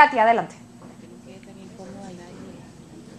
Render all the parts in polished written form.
Katia, adelante.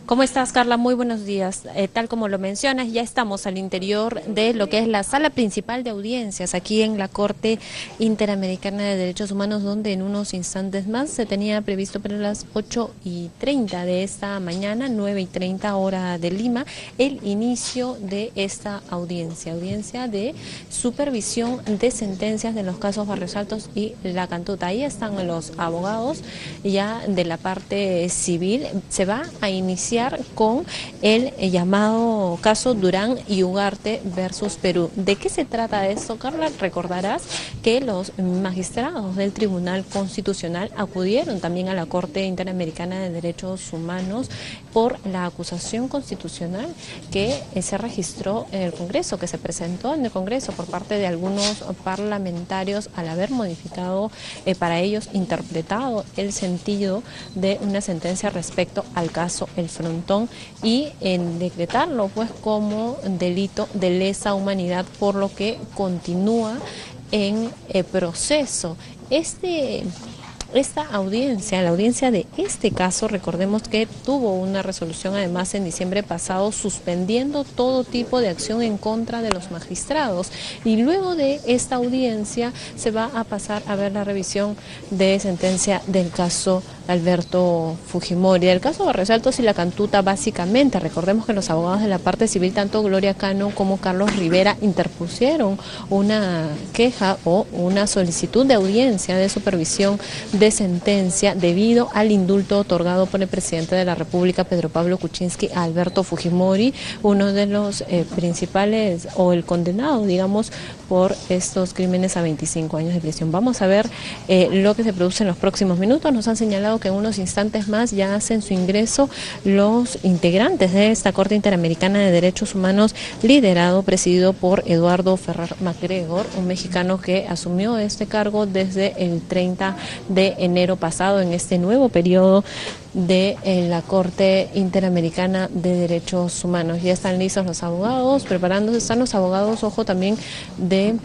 ¿Cómo estás, Carla? Muy buenos días. Tal como lo mencionas, ya estamos al interior de lo que es la sala principal de audiencias aquí en la Corte Interamericana de Derechos Humanos, donde en unos instantes más se tenía previsto para las 8:30 de esta mañana, 9:30 hora de Lima, el inicio de esta audiencia de supervisión de sentencias de los casos Barrios Altos y La Cantuta. Ahí están los abogados ya de la parte civil. Se va a iniciar con el llamado caso Durán y Ugarte versus Perú. ¿De qué se trata esto, Carla? Recordarás que los magistrados del Tribunal Constitucional acudieron también a la Corte Interamericana de Derechos Humanos por la acusación constitucional que se registró en el Congreso, que se presentó en el Congreso por parte de algunos parlamentarios al haber modificado, para ellos interpretado el sentido de una sentencia respecto al caso El Frontón y en decretarlo pues como delito de lesa humanidad, por lo que continúa en proceso. Esta audiencia, la audiencia de este caso, recordemos que tuvo una resolución además en diciembre pasado suspendiendo todo tipo de acción en contra de los magistrados, y luego de esta audiencia se va a pasar a ver la revisión de sentencia del caso Alberto Fujimori, del caso Barrios Altos y La Cantuta. Básicamente, recordemos que los abogados de la parte civil, tanto Gloria Cano como Carlos Rivera, interpusieron una queja o una solicitud de audiencia de supervisión de sentencia debido al indulto otorgado por el presidente de la República, Pedro Pablo Kuczynski, a Alberto Fujimori, uno de los principales, o el condenado, digamos, por estos crímenes a 25 años de prisión. Vamos a ver lo que se produce en los próximos minutos. Nos han señalado que en unos instantes más ya hacen su ingreso los integrantes de esta Corte Interamericana de Derechos Humanos, presidido por Eduardo Ferrer MacGregor, un mexicano que asumió este cargo desde el 30 de enero pasado, en este nuevo periodo de la Corte Interamericana de Derechos Humanos. Ya están listos los abogados, preparándose, están los abogados, ojo, también de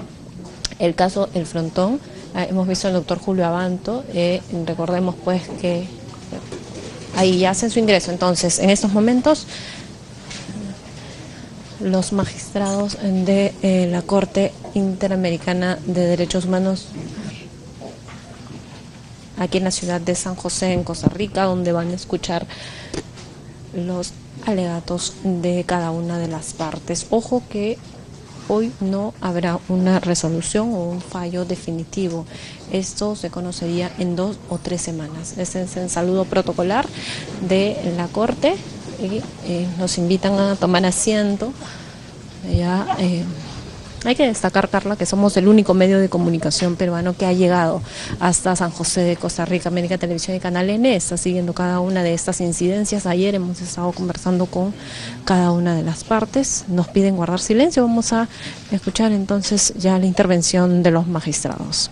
el caso El Frontón. Hemos visto al doctor Julio Abanto, recordemos pues que ahí ya hacen su ingreso. Entonces, en estos momentos, los magistrados de la Corte Interamericana de Derechos Humanos aquí en la ciudad de San José, en Costa Rica, donde van a escuchar los alegatos de cada una de las partes. Ojo que hoy no habrá una resolución o un fallo definitivo. Esto se conocería en 2 o 3 semanas. Este es el saludo protocolar de la Corte y nos invitan a tomar asiento. Ya, hay que destacar, Carla, que somos el único medio de comunicación peruano que ha llegado hasta San José de Costa Rica. América Televisión y Canal N está siguiendo cada una de estas incidencias. Ayer hemos estado conversando con cada una de las partes. Nos piden guardar silencio. Vamos a escuchar entonces ya la intervención de los magistrados.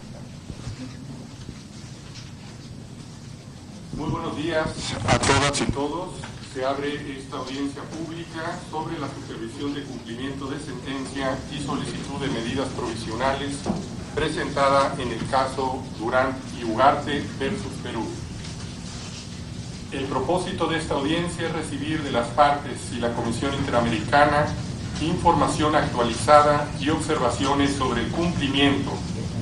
Muy buenos días a todas y todos. Se abre esta audiencia pública sobre la supervisión de cumplimiento de sentencia y solicitud de medidas provisionales presentada en el caso Durán y Ugarte versus Perú. El propósito de esta audiencia es recibir de las partes y la Comisión Interamericana información actualizada y observaciones sobre el cumplimiento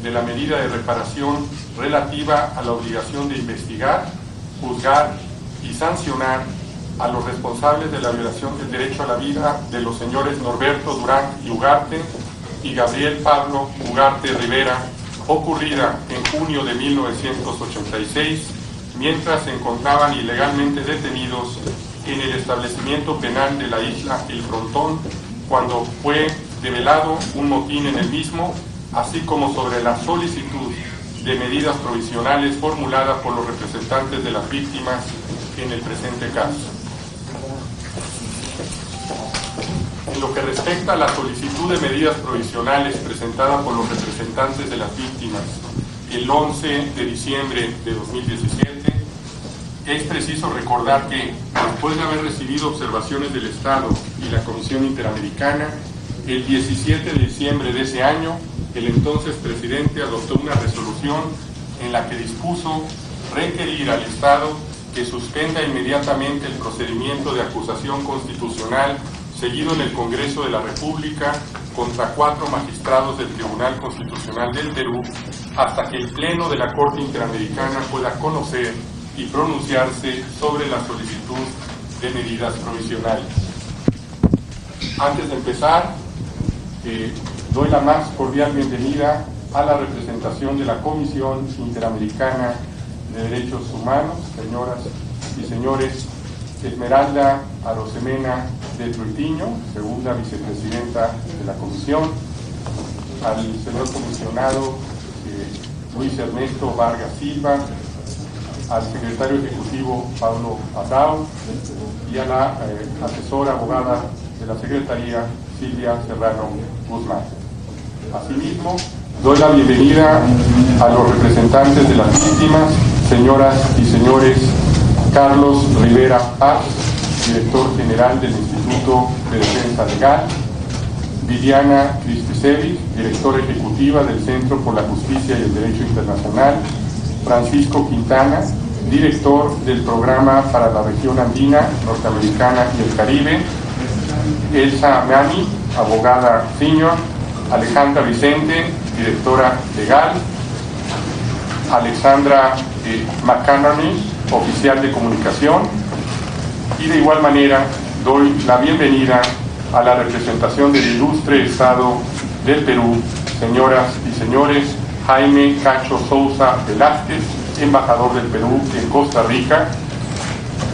de la medida de reparación relativa a la obligación de investigar, juzgar y sancionar a los responsables de la violación del derecho a la vida de los señores Norberto Durán y Ugarte y Gabriel Pablo Ugarte Rivera, ocurrida en junio de 1986, mientras se encontraban ilegalmente detenidos en el establecimiento penal de la isla El Frontón, cuando fue develado un motín en el mismo, así como sobre la solicitud de medidas provisionales formulada por los representantes de las víctimas en el presente caso. En lo que respecta a la solicitud de medidas provisionales presentada por los representantes de las víctimas el 11 de diciembre de 2017, es preciso recordar que, después de haber recibido observaciones del Estado y la Comisión Interamericana, el 17 de diciembre de ese año, el entonces presidente adoptó una resolución en la que dispuso requerir al Estado que suspenda inmediatamente el procedimiento de acusación constitucional seguido en el Congreso de la República contra 4 magistrados del Tribunal Constitucional del Perú hasta que el Pleno de la Corte Interamericana pueda conocer y pronunciarse sobre la solicitud de medidas provisionales. Antes de empezar, doy la más cordial bienvenida a la representación de la Comisión Interamericana de Derechos Humanos, señoras y señores, Esmeralda Arosemena de Truitiño, segunda vicepresidenta de la Comisión, al señor comisionado Luis Ernesto Vargas Silva, al secretario ejecutivo Pablo Adao y a la asesora abogada de la Secretaría Silvia Serrano Guzmán. Asimismo, doy la bienvenida a los representantes de las víctimas, señoras y señores Carlos Rivera Paz, director general del Instituto de Defensa Legal, Viviana Cristicevic, directora ejecutiva del Centro por la Justicia y el Derecho Internacional, Francisco Quintana, director del Programa para la Región Andina, Norteamericana y el Caribe, Elsa Mani, abogada senior, Alejandra Vicente, directora legal, Alexandra McCanary, oficial de comunicación, y de igual manera doy la bienvenida a la representación del ilustre Estado del Perú, señoras y señores, Jaime Cacho Sousa Velázquez, embajador del Perú en Costa Rica,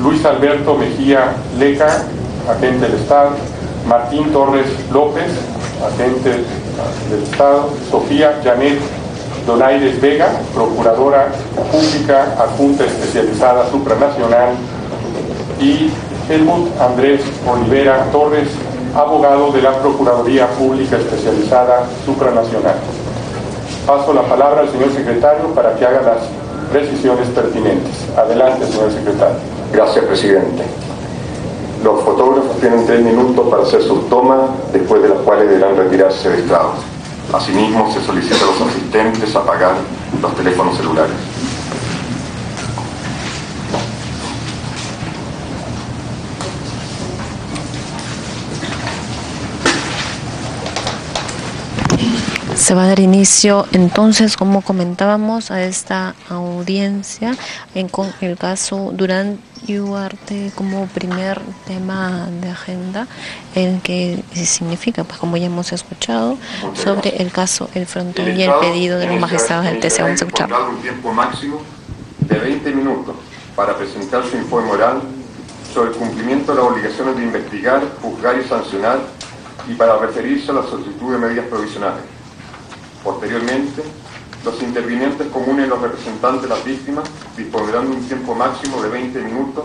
Luis Alberto Mejía Leca, agente del Estado, Martín Torres López, agente del Estado, Sofía Janet Donaires Vega, procuradora pública adjunta especializada supranacional, y Helmut Andrés Olivera Torres, abogado de la Procuraduría Pública Especializada Supranacional. Paso la palabra al señor secretario para que haga las precisiones pertinentes. Adelante, señor secretario. Gracias, presidente. Los fotógrafos tienen 3 minutos para hacer sus tomas, después de las cuales deberán retirarse de estrado. Asimismo, se solicita a los asistentes apagar los teléfonos celulares. Se va a dar inicio entonces, como comentábamos, a esta audiencia con el caso Durán y Ugarte como primer tema de agenda, el que significa, pues como ya hemos escuchado, sobre el caso El Frontón y el pedido de los magistrados del TC. Vamos a escuchar. Un tiempo máximo de 20 minutos para presentar su informe oral sobre el cumplimiento de las obligaciones de investigar, juzgar y sancionar, y para referirse a la solicitud de medidas provisionales. Posteriormente, los intervinientes comunes y los representantes de las víctimas dispondrán de un tiempo máximo de 20 minutos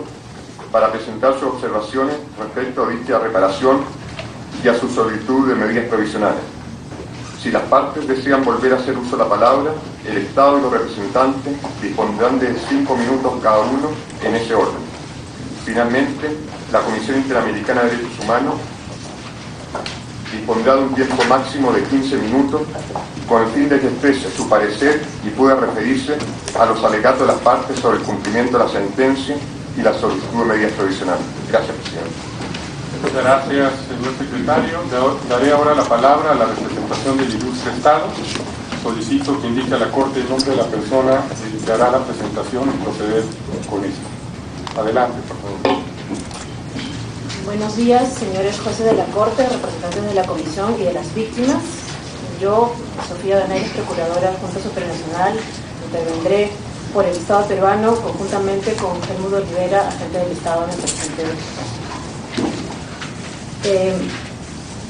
para presentar sus observaciones respecto a dicha reparación y a su solicitud de medidas provisionales. Si las partes desean volver a hacer uso de la palabra, el Estado y los representantes dispondrán de 5 minutos cada uno en ese orden. Finalmente, la Comisión Interamericana de Derechos Humanos dispondrá de un tiempo máximo de 15 minutos con el fin de que exprese su parecer y pueda referirse a los alegatos de las partes sobre el cumplimiento de la sentencia y la solicitud de medidas provisionales. Gracias, presidente. Muchas gracias, señor secretario. Daré ahora la palabra a la representación del ilustre Estado. Solicito que indique a la Corte el nombre de la persona que hará la presentación y proceder con esto. Adelante, por favor. Buenos días, señores jueces de la Corte, representantes de la Comisión y de las víctimas. Yo, Sofía Donaires, procuradora adjunta supranacional, intervendré por el Estado peruano conjuntamente con Helmut Olivera, agente del Estado en el presente caso.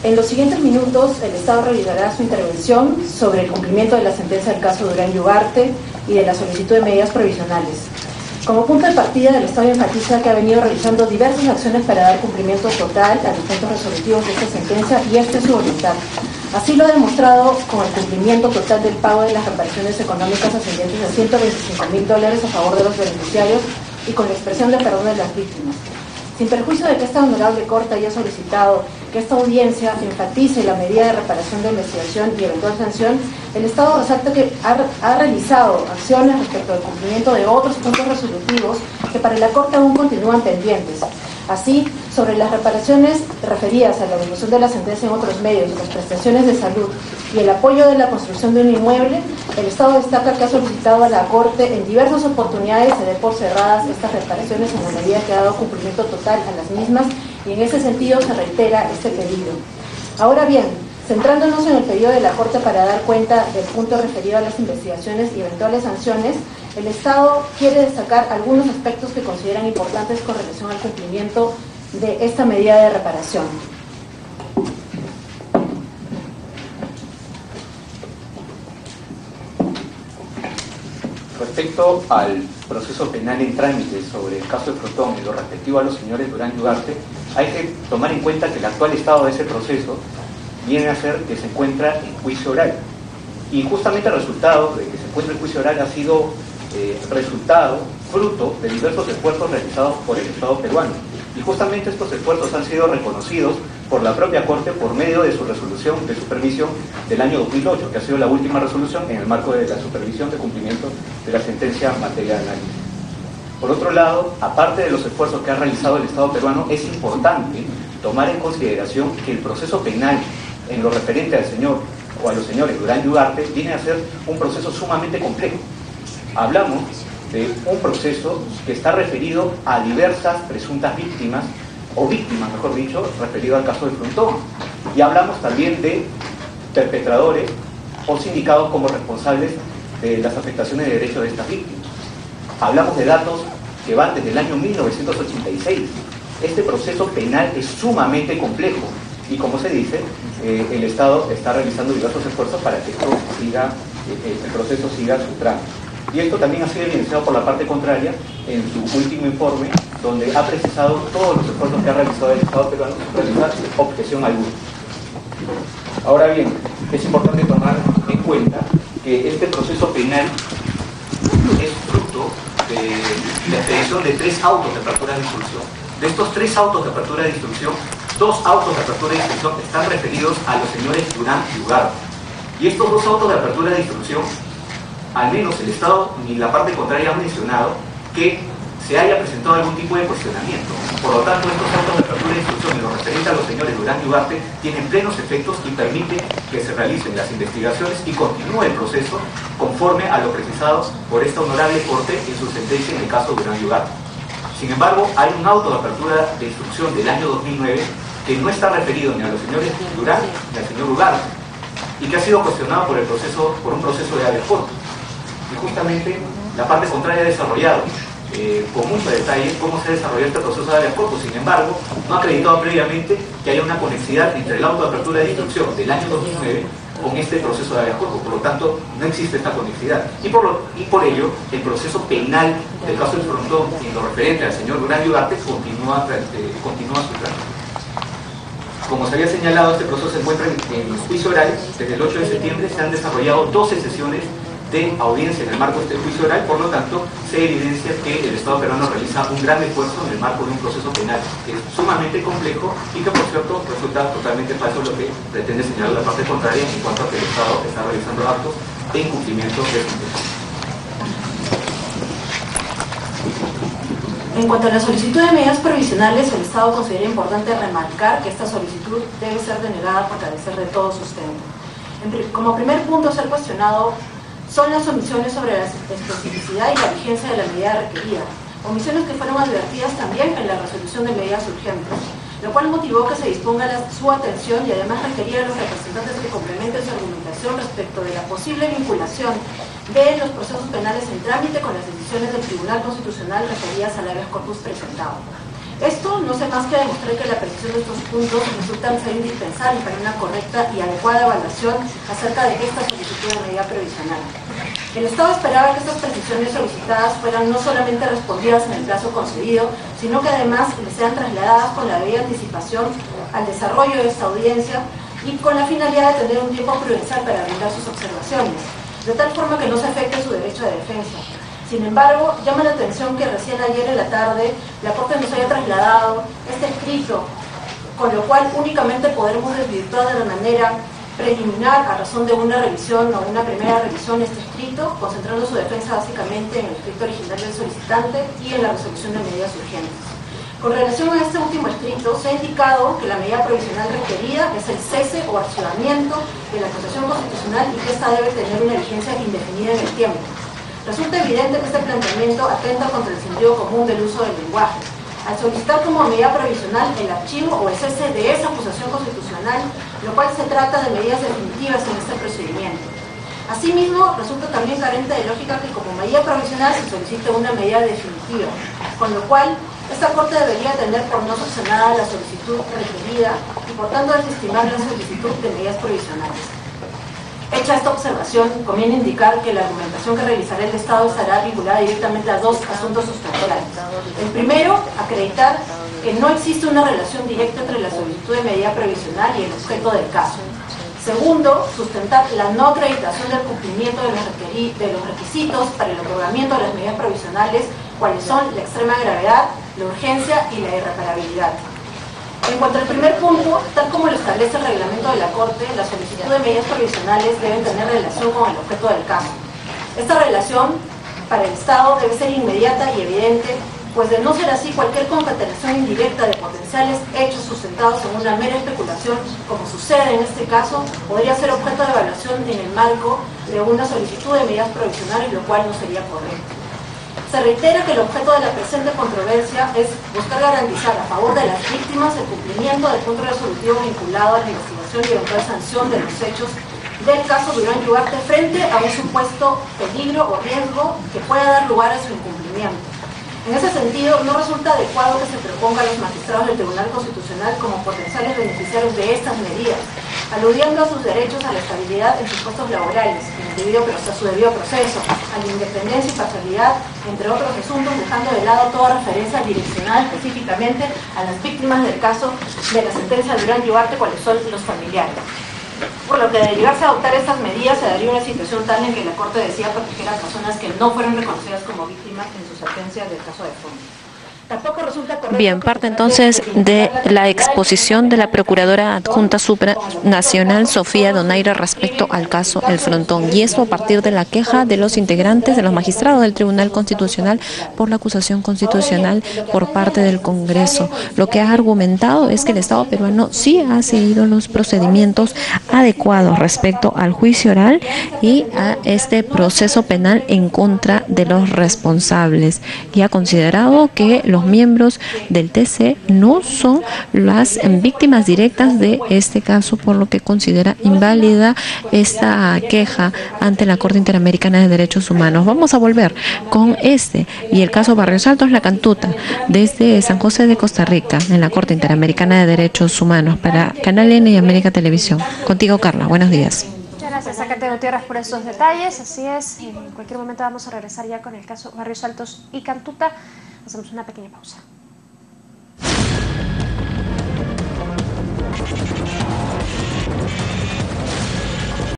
En los siguientes minutos, el Estado realizará su intervención sobre el cumplimiento de la sentencia del caso Durán y Ugarte y de la solicitud de medidas provisionales. Como punto de partida, el Estado enfatiza que ha venido realizando diversas acciones para dar cumplimiento total a los puntos resolutivos de esta sentencia, y esta es su voluntad. Así lo ha demostrado con el cumplimiento total del pago de las reparaciones económicas ascendientes a $125.000 a favor de los beneficiarios y con la expresión de perdón de las víctimas. Sin perjuicio de que esta honorable Corte haya solicitado que esta audiencia enfatice la medida de reparación de investigación y eventual sanción, el Estado resalta que ha realizado acciones respecto al cumplimiento de otros puntos resolutivos que para la Corte aún continúan pendientes. Así, sobre las reparaciones referidas a la evolución de la sentencia en otros medios, las prestaciones de salud y el apoyo de la construcción de un inmueble, el Estado destaca que ha solicitado a la Corte en diversas oportunidades se dé por cerradas estas reparaciones en la medida que ha dado cumplimiento total a las mismas, y en ese sentido se reitera este pedido. Ahora bien, centrándonos en el pedido de la Corte para dar cuenta del punto referido a las investigaciones y eventuales sanciones, el Estado quiere destacar algunos aspectos que consideran importantes con relación al cumplimiento de esta medida de reparación. Respecto al proceso penal en trámite sobre el caso de Frontón y lo respectivo a los señores Durán y Ugarte, hay que tomar en cuenta que el actual estado de ese proceso viene a ser que se encuentra en juicio oral. Y justamente el resultado de que se encuentre en juicio oral ha sido resultado, fruto de diversos esfuerzos realizados por el Estado peruano. Y justamente estos esfuerzos han sido reconocidos por la propia Corte por medio de su resolución de supervisión del año 2008, que ha sido la última resolución en el marco de la supervisión de cumplimiento de la sentencia en materia de análisis. Por otro lado, aparte de los esfuerzos que ha realizado el Estado peruano, es importante tomar en consideración que el proceso penal en lo referente al señor o a los señores Durán y Ugarte viene a ser un proceso sumamente complejo. Hablamos de un proceso que está referido a diversas presuntas víctimas, o víctimas, mejor dicho, referido al caso de Frontón. Y hablamos también de perpetradores o sindicados como responsables de las afectaciones de derechos de estas víctimas. Hablamos de datos que van desde el año 1986. Este proceso penal es sumamente complejo y, como se dice, el Estado está realizando diversos esfuerzos para que esto siga, el proceso siga su trámite. Y esto también ha sido evidenciado por la parte contraria en su último informe, donde ha precisado todos los esfuerzos que ha realizado el Estado peruano sin realizar objeción alguna. Ahora bien, es importante tomar en cuenta que este proceso penal es fruto de la expedición de 3 autos de apertura de instrucción. De estos 3 autos de apertura de instrucción, 2 autos de apertura de instrucción están referidos a los señores Durán y Ugarte. Y estos 2 autos de apertura de instrucción, al menos el Estado ni la parte contraria han mencionado que se haya presentado algún tipo de cuestionamiento. Por lo tanto, estos autos de apertura de instrucción en lo referente a los señores Durán y Ugarte tienen plenos efectos y permiten que se realicen las investigaciones y continúe el proceso conforme a lo precisado por esta honorable Corte en su sentencia en el caso Durán y Ugarte. Sin embargo, hay un auto de apertura de instrucción del año 2009 que no está referido ni a los señores Durán ni al señor Ugarte y que ha sido cuestionado por un proceso de habeas corpus. Y justamente la parte contraria ha desarrollado con mucho detalle cómo se desarrolló este proceso de habeas corpus. Sin embargo, no ha acreditado previamente que haya una conexidad entre el auto de apertura de instrucción del año 2009 con este proceso de habeas corpus. Por lo tanto, no existe esta conexidad. Y por ello, el proceso penal del caso del Frontón en lo referente al señor Durán y Ugarte continúa su trámite. Como se había señalado, este proceso se encuentra en juicio oral. Desde el 8 de septiembre se han desarrollado 12 sesiones de audiencia en el marco de este juicio oral. Por lo tanto, se evidencia que el Estado peruano realiza un gran esfuerzo en el marco de un proceso penal que es sumamente complejo y que, por cierto, resulta totalmente falso lo que pretende señalar la parte contraria en cuanto a que el Estado está realizando actos de incumplimiento de sentencia. En cuanto a la solicitud de medidas provisionales, el Estado considera importante remarcar que esta solicitud debe ser denegada por carecer de todo sustento. Como primer punto a ser cuestionado son las omisiones sobre la especificidad y la vigencia de la medida requerida, omisiones que fueron advertidas también en la resolución de medidas urgentes, lo cual motivó que se disponga su atención y además requería a los representantes que complementen su argumentación respecto de la posible vinculación de los procesos penales en trámite con las decisiones del Tribunal Constitucional referidas al habeas corpus presentado. Esto no hace más que demostrar que la precisión de estos puntos resultan ser indispensables para una correcta y adecuada evaluación acerca de esta solicitud de medida provisional. El Estado esperaba que estas precisiones solicitadas fueran no solamente respondidas en el plazo concedido, sino que además les sean trasladadas con la debida anticipación al desarrollo de esta audiencia y con la finalidad de tener un tiempo prudencial para brindar sus observaciones, de tal forma que no se afecte su derecho de defensa. Sin embargo, llama la atención que recién ayer en la tarde la Corte nos haya trasladado este escrito, con lo cual únicamente podremos desvirtuar de la manera preliminar a razón de una revisión o una primera revisión este escrito, concentrando su defensa básicamente en el escrito original del solicitante y en la resolución de medidas urgentes. Con relación a este último escrito, se ha indicado que la medida provisional requerida es el cese o archivamiento de la acusación constitucional y que ésta debe tener una vigencia indefinida en el tiempo. Resulta evidente que este planteamiento atenta contra el sentido común del uso del lenguaje. Al solicitar como medida provisional el archivo o el cese de esa acusación constitucional, lo cual se trata de medidas definitivas en este procedimiento. Asimismo, resulta también carente de lógica que como medida provisional se solicite una medida definitiva, con lo cual esta Corte debería tener por no sancionada la solicitud requerida y por tanto desestimar la solicitud de medidas provisionales. Hecha esta observación, conviene indicar que la argumentación que realizará el Estado estará vinculada directamente a dos asuntos sustanciales. El primero, acreditar que no existe una relación directa entre la solicitud de medida provisional y el objeto del caso. Segundo, sustentar la no acreditación del cumplimiento de los requisitos para el otorgamiento de las medidas provisionales, cuáles son la extrema gravedad, la urgencia y la irreparabilidad. En cuanto al primer punto, tal como lo establece el reglamento de la Corte, la solicitud de medidas provisionales deben tener relación con el objeto del caso. Esta relación para el Estado debe ser inmediata y evidente, pues de no ser así, cualquier concatenación indirecta de potenciales hechos sustentados en una mera especulación, como sucede en este caso, podría ser objeto de evaluación en el marco de una solicitud de medidas provisionales, lo cual no sería correcto. Se reitera que el objeto de la presente controversia es buscar garantizar a favor de las víctimas el cumplimiento del punto resolutivo vinculado a la investigación y eventual sanción de los hechos del caso Durán y Ugarte frente a un supuesto peligro o riesgo que pueda dar lugar a su incumplimiento. En ese sentido, no resulta adecuado que se proponga a los magistrados del Tribunal Constitucional como potenciales beneficiarios de estas medidas, aludiendo a sus derechos a la estabilidad en sus puestos laborales, a su debido proceso, a la independencia y parcialidad, entre otros asuntos, dejando de lado toda referencia direccionada específicamente a las víctimas del caso de la sentencia de Durán y Ugarte, cuáles son los familiares. Por lo que de llegarse a adoptar estas medidas se daría una situación tal en que la Corte decía proteger a personas que no fueron reconocidas como víctimas en su sentencia del caso de fondo. Tampoco resulta correcto. Bien, parte entonces de la exposición de la Procuradora Adjunta Supranacional Sofía Donaire respecto al caso El Frontón, y esto a partir de la queja de los integrantes de los magistrados del Tribunal Constitucional por la acusación constitucional por parte del Congreso. Lo que ha argumentado es que el Estado peruano sí ha seguido los procedimientos adecuados respecto al juicio oral y a este proceso penal en contra de los responsables, y ha considerado que los miembros del TC no son las víctimas directas de este caso, por lo que considera inválida esta queja ante la Corte Interamericana de Derechos Humanos. Vamos a volver con este y el caso Barrios Altos La Cantuta desde San José de Costa Rica en la Corte Interamericana de Derechos Humanos para Canal N y América Televisión. Contigo, Carla, buenos días. Muchas gracias a Cate Gutiérrez por esos detalles. Así es, en cualquier momento vamos a regresar ya con el caso Barrios Altos y Cantuta. Hacemos una pequeña pausa.